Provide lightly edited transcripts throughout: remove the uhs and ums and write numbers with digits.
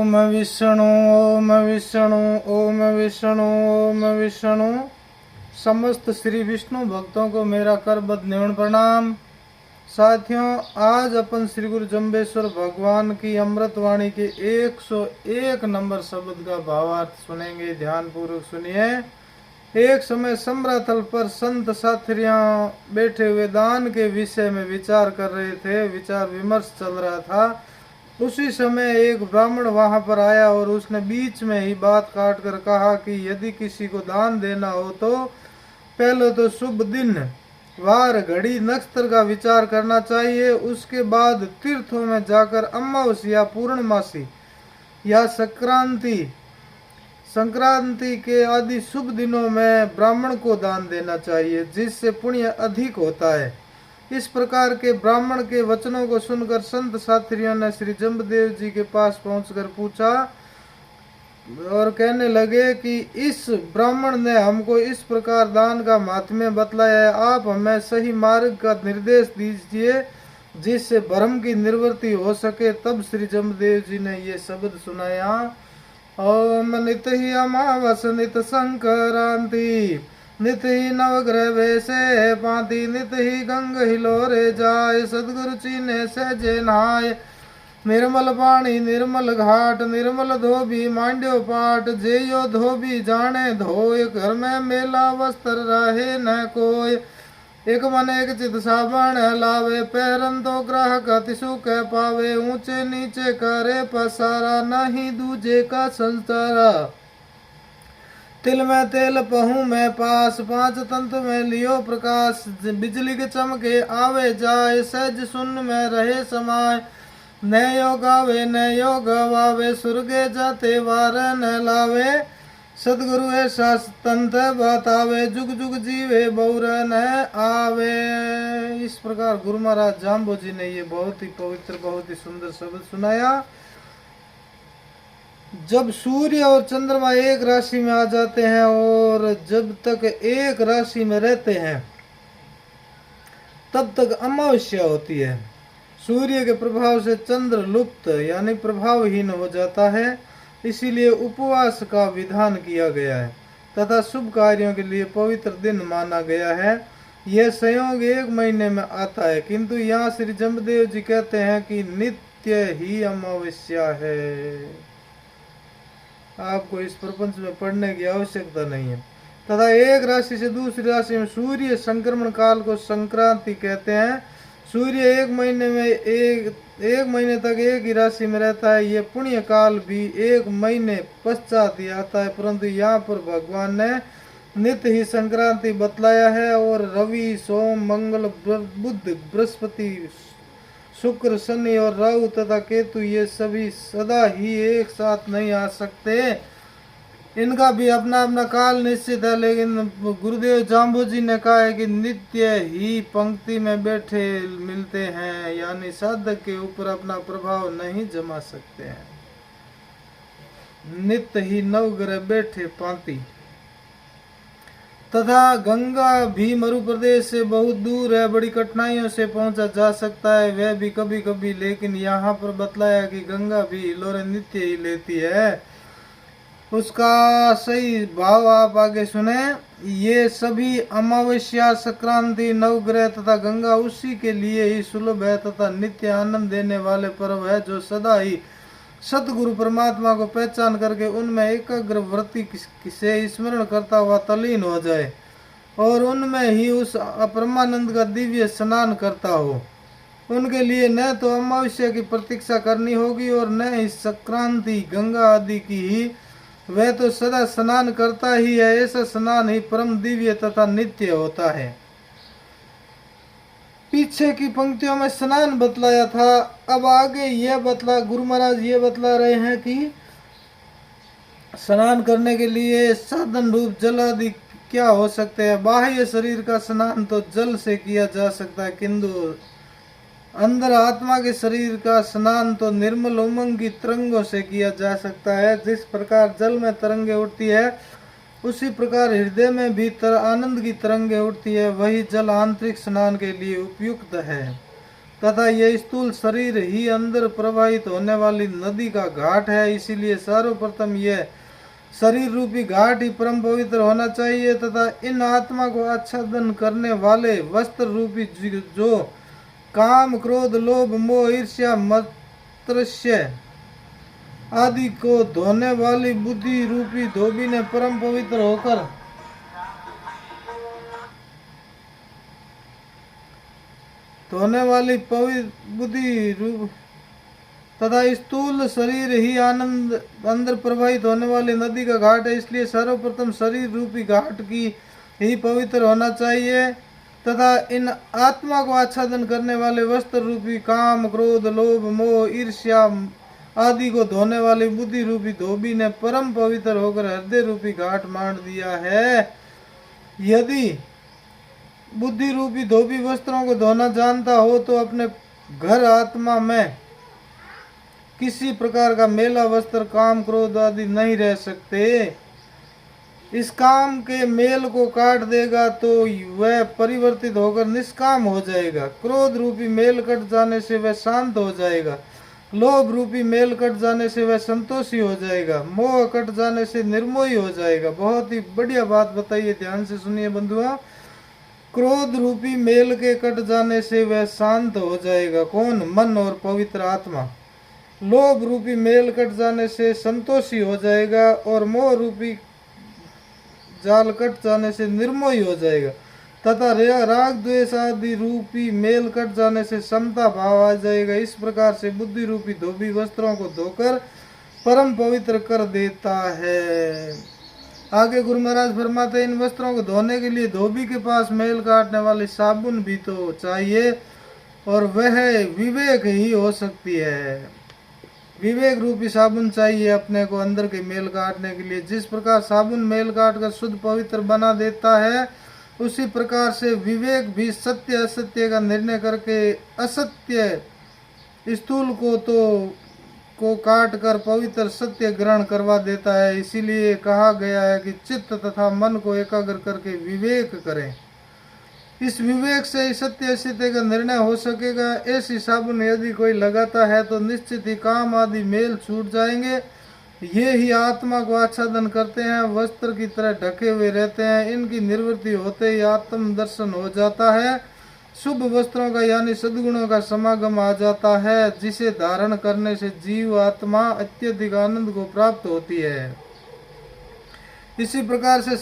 ओम विष्णु ओम विष्णु ओम विष्णु ओम विष्णु। समस्त श्री विष्णु भक्तों को मेरा करबद्ध न्यून प्रणाम। साथियों, आज अपन श्री गुरु जम्बेश्वर भगवान की अमृत वाणी के 101 नंबर शब्द का भावार्थ सुनेंगे। ध्यान पूर्वक सुनिए। एक समय सम्रातल पर संत साथरियां बैठे हुए दान के विषय में विचार कर रहे थे। विचार विमर्श चल रहा था। उसी समय एक ब्राह्मण वहां पर आया और उसने बीच में ही बात काट कर कहा कि यदि किसी को दान देना हो तो पहले तो शुभ दिन, वार, घड़ी, नक्षत्र का विचार करना चाहिए। उसके बाद तीर्थों में जाकर अमावस्या, पूर्णमासी या संक्रांति के आदि शुभ दिनों में ब्राह्मण को दान देना चाहिए, जिससे पुण्य अधिक होता है। इस प्रकार के ब्राह्मण के वचनों को सुनकर संत साथरियों ने श्री जम्बदेव जी के पास पहुंचकर पूछा और कहने लगे कि इस ब्राह्मण ने हमको इस प्रकार दान का महात्म्य बतलाया है। आप हमें सही मार्ग का निर्देश दीजिए जिससे भ्रम की निवृत्ति हो सके। तब श्री जम्बदेव जी ने ये शब्द सुनाया। ओम नित ही अमावस नित संक्रांति, नित ही नवग्रह वैसे पाती, नित ही गंग हिलोरे जाए, सदगुरु चीने सहजे नहाय। निर्मल पानी निर्मल घाट, निर्मल धोबी मांड्यो पाट, जेयो धोबी जाने धोय, घर में मेला वस्त्र रहे न कोय। एक मन एक चित साबण लावे, पैरन तो ग्राहक अति सुख पावे, ऊंचे नीचे करे पसारा, नहीं दूजे का संसारा। तिल में तेल पहू में पास, पांच तंत्र में लियो प्रकाश, बिजली के चमके आवे जाए, सहज सुन में रहे समाय। न योगावे न योगवावे, सुर्गे जाते वार न लावे, सदगुरु ऐसा तंत्र बतावे, जुग जुग जीवे बौर न आवे। इस प्रकार गुरु महाराज जाम्बो जी ने ये बहुत ही पवित्र, बहुत ही सुंदर शब्द सुनाया। जब सूर्य और चंद्रमा एक राशि में आ जाते हैं और जब तक एक राशि में रहते हैं तब तक अमावस्या होती है। सूर्य के प्रभाव से चंद्र लुप्त यानी प्रभावहीन हो जाता है, इसीलिए उपवास का विधान किया गया है तथा शुभ कार्यों के लिए पवित्र दिन माना गया है। यह संयोग एक महीने में आता है, किंतु यहाँ श्री जम्बदेव जी कहते हैं कि नित्य ही अमावस्या है। आपको इस प्रपंच में पढ़ने की आवश्यकता नहीं है। तथा एक राशि से दूसरी राशि में सूर्य संक्रमण काल को संक्रांति कहते हैं। सूर्य एक महीने तक एक ही राशि में रहता है। ये पुण्य काल भी एक महीने पश्चात ही आता है, परंतु यहाँ पर भगवान ने नित्य ही संक्रांति बतलाया है। और रवि, सोम, मंगल, बुध, बृहस्पति, शुक्र, शनि और राहु तथा केतु ये सभी सदा ही एक साथ नहीं आ सकते। इनका भी अपना अपना काल निश्चित है, लेकिन गुरुदेव जाम्बो जी ने कहा है कि नित्य ही पंक्ति में बैठे मिलते हैं, यानी साधक के ऊपर अपना प्रभाव नहीं जमा सकते हैं। नित्य ही नवग्रह बैठे पांति। तथा गंगा भी मरु प्रदेश से बहुत दूर है, बड़ी कठिनाइयों से पहुंचा जा सकता है वह भी कभी कभी, लेकिन यहाँ पर बतलाया कि गंगा भी हिलोरे नित्य ही लेती है। उसका सही भाव आप आगे सुने। ये सभी अमावस्या, संक्रांति, नवग्रह तथा गंगा उसी के लिए ही सुलभ है तथा नित्य आनंद देने वाले पर्व है, जो सदा ही सतगुरु परमात्मा को पहचान करके उनमें एकाग्र वृत्ति से स्मरण करता हुआ तल्लीन हो जाए और उनमें ही उस परमानंद का दिव्य स्नान करता हो। उनके लिए न तो अमावस्या की प्रतीक्षा करनी होगी और न ही संक्रांति, गंगा आदि की ही, वह तो सदा स्नान करता ही है। ऐसा स्नान ही परम दिव्य तथा नित्य होता है। पीछे की पंक्तियों में स्नान बतलाया था, अब आगे यह गुरु महाराज ये बतला रहे हैं कि स्नान करने के लिए साधन रूप जल आदि क्या हो सकते हैं। बाह्य शरीर का स्नान तो जल से किया जा सकता है, किंतु अंदर आत्मा के शरीर का स्नान तो निर्मल उमंग की तरंगों से किया जा सकता है। जिस प्रकार जल में तरंगे उठती है, उसी प्रकार हृदय में भी आनंद की तरंगे उठती है। वही जल आंतरिक स्नान के लिए उपयुक्त है। तथा यह स्थूल शरीर ही अंदर प्रवाहित होने वाली नदी का घाट है। इसीलिए सर्वप्रथम यह शरीर रूपी घाट ही परम पवित्र होना चाहिए तथा इन आत्मा को आच्छादन करने वाले वस्त्र रूपी जो काम, क्रोध, लोभ, मोह, ईर्ष्या, मत्सर्य आदि को धोने वाली बुद्धि रूपी धोबी ने परम पवित्र होकर धोने वाली बुद्धि रूप तथा स्थूल शरीर ही आनंद अंदर प्रवाहित होने वाली नदी का घाट है। इसलिए सर्वप्रथम शरीर रूपी घाट की ही पवित्र होना चाहिए तथा इन आत्मा को आच्छादन करने वाले वस्त्र रूपी काम, क्रोध, लोभ, मोह, ईर्ष्या आदि को धोने वाली बुद्धि रूपी धोबी ने परम पवित्र होकर हृदय रूपी घाट मान दिया है। यदि बुद्धि रूपी धोबी वस्त्रों को धोना जानता हो तो अपने घर आत्मा में किसी प्रकार का मेला वस्त्र, काम, क्रोध आदि नहीं रह सकते। इस काम के मेल को काट देगा तो वह परिवर्तित होकर निष्काम हो जाएगा। क्रोध रूपी मेल कट जाने से वह शांत हो जाएगा। लोभ रूपी मेल कट जाने से वह संतोषी हो जाएगा। मोह कट जाने से निर्मोही हो जाएगा। बहुत ही बढ़िया बात बताइए, ध्यान से सुनिए बंधुओं। क्रोध रूपी मेल के कट जाने से वह शांत हो जाएगा। कौन? मन और पवित्र आत्मा। लोभ रूपी मेल कट जाने से संतोषी हो जाएगा और मोह रूपी जाल कट जाने से निर्मोही हो जाएगा तथा राग, द्वेष आदि रूपी मेल कट जाने से समता भाव आ जाएगा। इस प्रकार से बुद्धि रूपी धोबी वस्त्रों को धोकर परम पवित्र कर देता है। आगे गुरु महाराज फरमाते हैं, इन वस्त्रों को धोने के लिए धोबी के पास मेल काटने वाली साबुन भी तो चाहिए और वह विवेक ही हो सकती है। विवेक रूपी साबुन चाहिए अपने को अंदर के मेल काटने के लिए। जिस प्रकार साबुन मेल काट कर शुद्ध पवित्र बना देता है, उसी प्रकार से विवेक भी सत्य असत्य का निर्णय करके असत्य स्थूल को काट कर पवित्र सत्य ग्रहण करवा देता है। इसीलिए कहा गया है कि चित्त तथा मन को एकाग्र करके विवेक करें। इस विवेक से सत्य असत्य का निर्णय हो सकेगा। ऐसी साबुन यदि कोई लगाता है तो निश्चित ही काम आदि मेल छूट जाएंगे। ये ही आत्मा को आच्छादन करते हैं, वस्त्र की तरह ढके हुए रहते हैं। इनकी निवृत्ति होते ही आत्म दर्शन हो जाता है। शुभ वस्त्रों का यानी सद्गुणों का समागम आ जाता है, जिसे धारण करने से जीव आत्मा अत्यधिक आनंद को प्राप्त होती है। इसी प्रकार के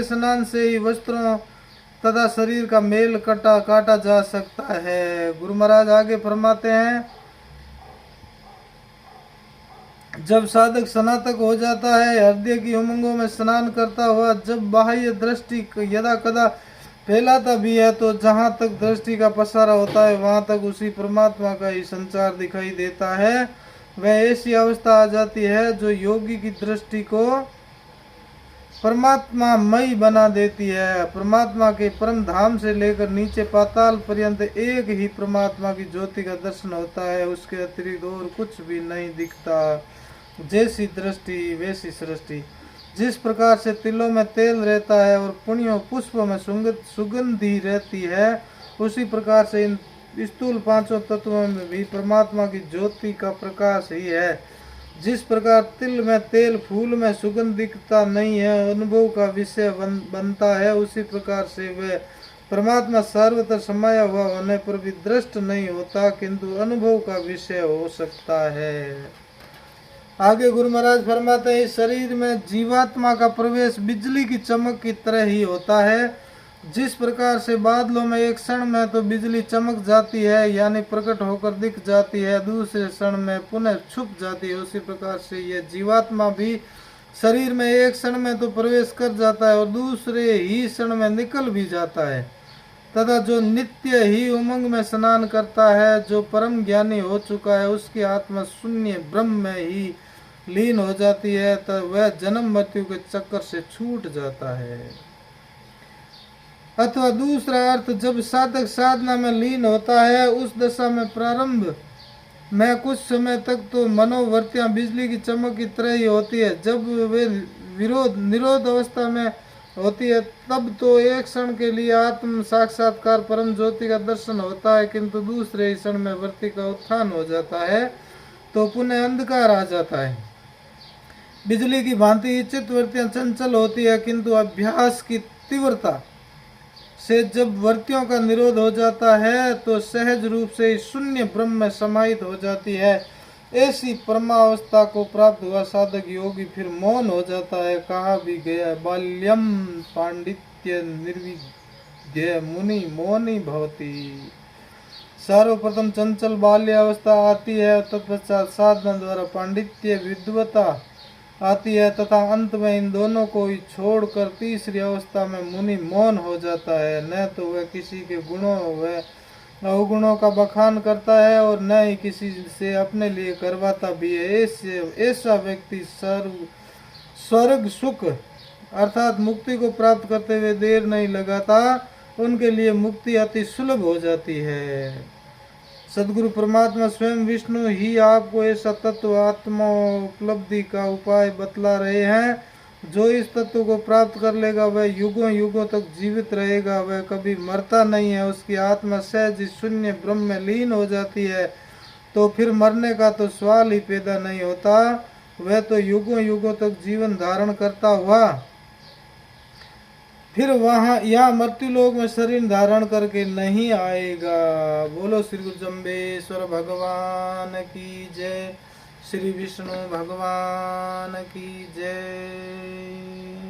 स्नान से ही वस्त्रों तथा शरीर का मेल काटा जा सकता है। गुरु महाराज आगे फरमाते हैं, जब साधक स्नातक हो जाता है, हृदय की उमंगों में स्नान करता हुआ जब बाह्य दृष्टि यदा कदा फैलाता भी है तो जहाँ तक दृष्टि का पसारा होता है वहां तक उसी परमात्मा का ही संचार दिखाई देता है। वह ऐसी अवस्था आ जाती है जो योगी की दृष्टि को परमात्मा मई बना देती है। परमात्मा के परम धाम से लेकर नीचे पाताल पर्यंत एक ही परमात्मा की ज्योति का दर्शन होता है, उसके अतिरिक्त और कुछ भी नहीं दिखता। जैसी दृष्टि वैसी सृष्टि। जिस प्रकार से तिलों में तेल रहता है और पुण्यों पुष्पों में सुगंधी रहती है, उसी प्रकार से इन स्थूल पांचों तत्वों में भी परमात्मा की ज्योति का प्रकाश ही है। जिस प्रकार तिल में तेल, फूल में सुगंध दिखता नहीं है, अनुभव का विषय बनता है, उसी प्रकार से वह परमात्मा सर्वत्र समाया हुआ होने पर भी दृष्ट नहीं होता, किंतु अनुभव का विषय हो सकता है। आगे गुरु महाराज फरमाते हैं, शरीर में जीवात्मा का प्रवेश बिजली की चमक की तरह ही होता है। जिस प्रकार से बादलों में एक क्षण में तो बिजली चमक जाती है यानी प्रकट होकर दिख जाती है, दूसरे क्षण में पुनः छुप जाती है, उसी प्रकार से यह जीवात्मा भी शरीर में एक क्षण में तो प्रवेश कर जाता है और दूसरे ही क्षण में निकल भी जाता है। तथा जो नित्य ही उमंग में स्नान करता है, जो परम ज्ञानी हो चुका है, उसकी आत्मा शून्य ब्रह्म में ही लीन हो जाती है, तब वह जन्म मृत्यु के चक्कर से छूट जाता है। अथवा दूसरा अर्थ, जब साधक साधना में लीन होता है, उस दशा में प्रारंभ में कुछ समय तक तो मनोवृत्तियां बिजली की चमक की तरह ही होती है। जब वे निरोध अवस्था में होती है, तब तो एक क्षण के लिए आत्म साक्षात्कार परम ज्योति का दर्शन होता है, किंतु दूसरे ही क्षण में वृत्ति का उत्थान हो जाता है तो पुनः अंधकार आ जाता है। बिजली की भांति चित्त वृत्तियां चंचल होती है, किंतु अभ्यास की तीव्रता से जब वृत्तियों का निरोध हो जाता है तो सहज रूप से ही शून्य ब्रह्म में समाहित हो जाती है। ऐसी परमावस्था को प्राप्त हुआ साधक योगी फिर मौन हो जाता है। कहा भी गया, बाल्यम पांडित्य निर्विज्ञ मुनि मौनी भवति। सर्वप्रथम चंचल बाल्य अवस्था आती है, तत्पश्चात साधना द्वारा पांडित्य विद्वता आती है तथा अंत में इन दोनों को ही छोड़कर तीसरी अवस्था में मुनि मौन हो जाता है। न तो वह किसी के गुणों व अवगुणों का बखान करता है और न ही किसी से अपने लिए करवाता भी है। ऐसा व्यक्ति स्वर्ग सुख अर्थात मुक्ति को प्राप्त करते हुए देर नहीं लगाता, उनके लिए मुक्ति अति सुलभ हो जाती है। सदगुरु परमात्मा स्वयं विष्णु ही आपको ऐसा तत्व आत्मा उपलब्धि का उपाय बतला रहे हैं। जो इस तत्व को प्राप्त कर लेगा वह युगों युगों तक जीवित रहेगा, वह कभी मरता नहीं है। उसकी आत्मा सहज शून्य ब्रह्म में लीन हो जाती है तो फिर मरने का तो सवाल ही पैदा नहीं होता। वह तो युगों युगों तक जीवन धारण करता हुआ फिर वहां यहाँ मृत्यु लोक में शरीर धारण करके नहीं आएगा। बोलो श्री गुरु जम्बेश्वर भगवान की जय, श्री विष्णु भगवान की जय।